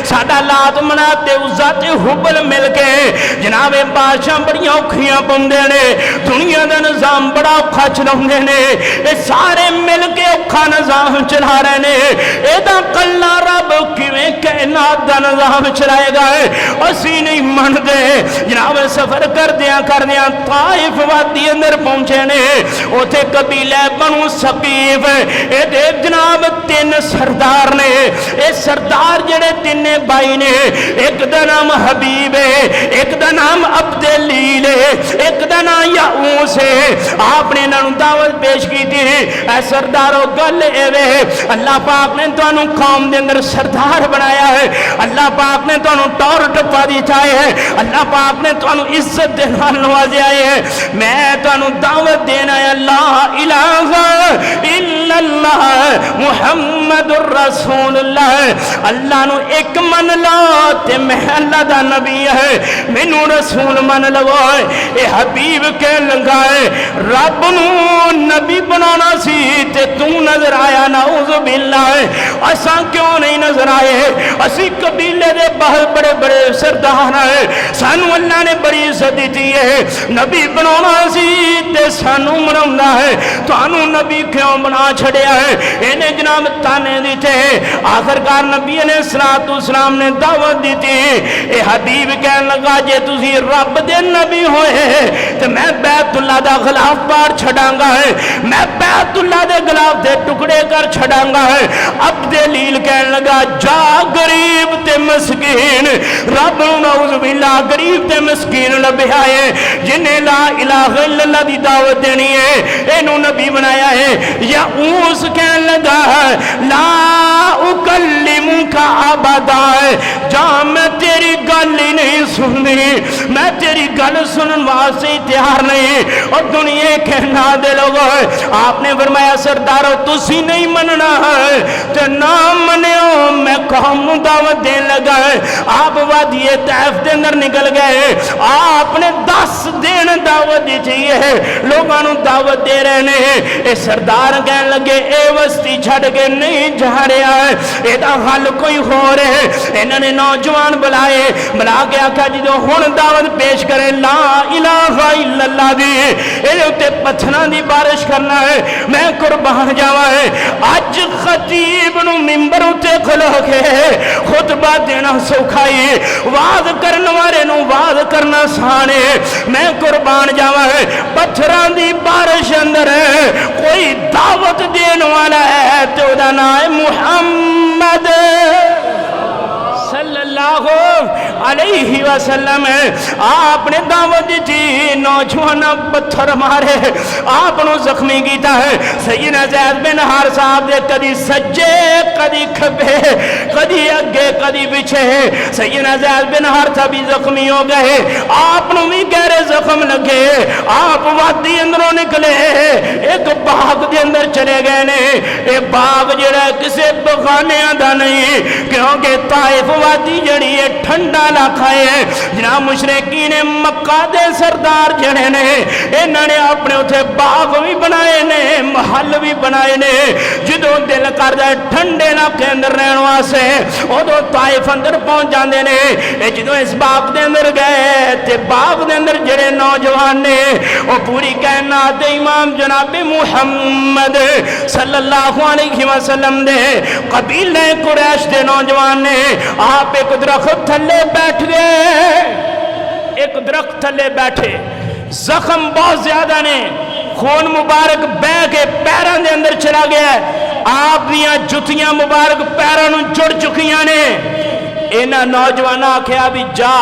ساڑھا لات مناتے عزت حبل مل کے جناب بادشاہ بڑیاں اکھیاں پوندے نے دنیا دا نظام بڑا اکھا چلاندے نے اے سارے مل کے اکھا نظام چلا رہے نے. اے دا کلا رب کیویں کائنات دا نظام چلائے گا اسی نہیں من دے. جناب سفر کر دیا طائف وادی اندر پہنچے نے اوتھے قبیلہ بنو ثقیف اے دیکھ جناب 3 سردار نے اے سردار جڑے 3 بھائی نے ایک دا نام حبیب ہے ایک دا نام عبداللیل ہے ایک دا نام یعوس ہے. آپ نے انہوں دعوت پیش کی تھی اے سرداروں گل ایوے اللہ پاک نے تو انہوں قوم دے اندر سردار بنایا ہے اللہ پاک نے تو انہوں ٹور ٹپا دی چاہے ہے اللہ پاک نے تو انہوں عزت دینا نوازے آئے ہے. میں تو انہوں دعوت دینا ہے لا الہ الا اللہ محمد الرسول اللہ اللہ نو ایک من لا تے میں اللہ دا نبی ہے مینوں رسول من لو. اے حبیب کے لگا ہے رب نو نبی بنانا سی تے تو نظر آیا نعوذ باللہ اساں کیوں نہیں نظر آئے اسی قبیلے دے بہت بڑے بڑے سردار ہیں سانو اللہ نے بڑی عزت دیتی ہے نبی بنانا سی تے سانو مناؤندا ہے تو انہوں نبی کیوں بنا چھڑیا ہے انہیں جناب تانے دیتے آخرکار نبی علیہ السلام نے دعوت دیتی اے حبیب کہنے لگا جے تسی رب دے نبی ہوئے تو میں بیت اللہ دا غلاف پار چھڑاں گا ہے میں بیت اللہ دے غلاف دے ٹکڑے کر چھڑاں چنگا ہے. اب دلیل کہنے لگا جا غریب تے مسکین رب نعوذ باللہ غریب تے مسکین لبھیا ہے جنہیں لا الہ الا اللہ دی دعوت دینی ہے اینو نبی بنایا ہے. یا اوس کہنے لگا لا اکلمک ابدا جا میں تیری گل ہی نہیں سننی میں تیری گل سنن واسطے تیار نہیں. اور دنیا کہنا دے لوگو آپ نے فرمایا سردارو تسی نہیں مننا ہے تو نہ منیو میں قوم دعوت دین لگا ہے. آپ وادی طیف دے اندر نکل گئے آپ نے 10 دن دعوت دی چاہیے لوگاں نو دعوت دے رہے ہیں. اے سردار کہنے لگے اے وستی چھڑ کے نہیں جا رہا ہے اے دا حل کوئی ہو رہے. انہوں نے نوجوان بلائے بلا کے آکھا جی جو ہن دعوت پیش کریں لا الہ الا اللہ دی اے تے پتھراں دی بارش کرنا ہے میں قربان جاواں ہے. اج خطیب نو ممبر تے کھلو کے خطبہ دینا سوکھائی واز کرن والے نو واز کرنا سانے میں قربان جاواں ہے. پتھراں دی بارش اندر کوئی دعوت دین والا ہے تو دا نام ہے محمد صلی اللہ علیہ وسلم. آپ نے دعوت دی نوجوان پتھر مارے آپ نو زخمی کیتا ہے. سیدنا زید بن حارثہ صاحب دے کدی سجے کدی کھبے کدی اگے کدی پیچھے سیدنا زید بن حارثہ بھی زخمی ہو گئے آپ نو بھی گہرے زخم لگے. آپ وادی اندروں نکلے ایک باغ دے اندر چلے گئے نے. اے باغ جڑا کسے بغانیاں دا نہیں کیونکہ طائف وادی جڑی ہے ٹھنڈا علاقہ ہے. جناب مشرکین مکہ دے سردار جڑے نے انہاں نے اپنے اتھے باغ بھی بنائے نے محل بھی بنائے نے. جدوں دل کر جائے ٹھنڈے علاقے اندر رہن واسطے ادوں طائف اندر پہنچ جاندے نے. جدوں اس باغ دے اندر گئے تے باغ دے اندر جڑے نوجوان نے وہ پوری کائنات امام جناب محمد صلی اللہ علیہ وسلم دے قبیلہ قریش دے نوجوان نے. آپ ایک درخت تھلے بیٹھ گئے ایک درخت تھلے بیٹھے زخم بہت زیادہ نے خون مبارک بہ کے پیران دے اندر چلا گیا ہے. آپ دیاں جتیاں مبارک پیران جڑ چکیاں نے. اینا نوجوان آکھیا بھی جا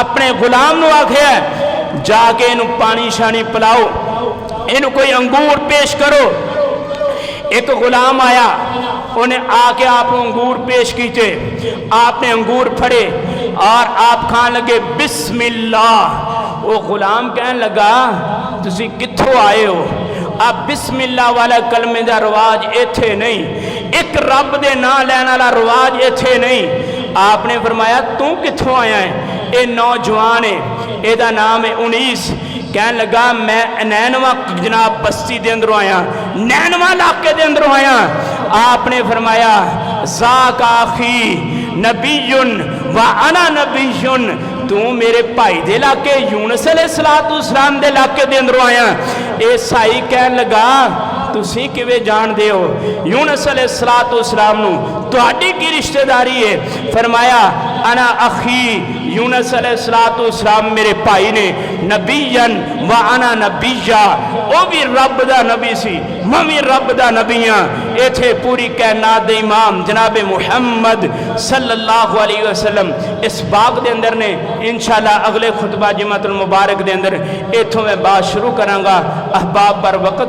اپنے غلام نو آکھیا جا کے انہوں پانی شانی پلاؤ انہوں کوئی انگور پیش کرو. ایک غلام آیا انہیں آکے آپ انگور پیش کیتے آپ نے انگور پھڑے اور آپ کھان لگے بسم اللہ. وہ غلام کہنے لگا تسی کتھوں آئے ہو. اب بسم اللہ والا کلمے دا رواج ایتھے نہیں ایک رب دے نا لینا والا رواج ایتھے نہیں. آپ نے فرمایا تو کتھوں آیا ہے. اے نوجوان ہے اے دا نام ہے انیس. کہنے لگا میں نینوہ جناب بستی دے اندروں آیا نینوہ علاقے دے اندروں آیا. آپ نے فرمایا ذاک آخی نبیٌ و انا نبیٌ تو میرے بھائی دے علاقے یونس علیہ السلام دے علاقے دے اندروں آیا. اے سائی کہنے لگا تسی کیویں جان دے ہو یونس علیہ السلام نو تہاڈی کی رشتہ داری ہے. فرمایا انا اخی یونس علیہ السلام میرے بھائی نے نبیًا و انا نبیّا وہ بھی رب دا نبی سی میں بھی رب دا نبی ہاں. ایتھے پوری کائنات دے امام جناب محمد صلی اللہ علیہ وسلم اس باغ دے اندر نے انشاءاللہ اگلے خطبہ جمعۃ المبارک دے اندر ایتھوں میں بات شروع کراں گا. احباب پر وقت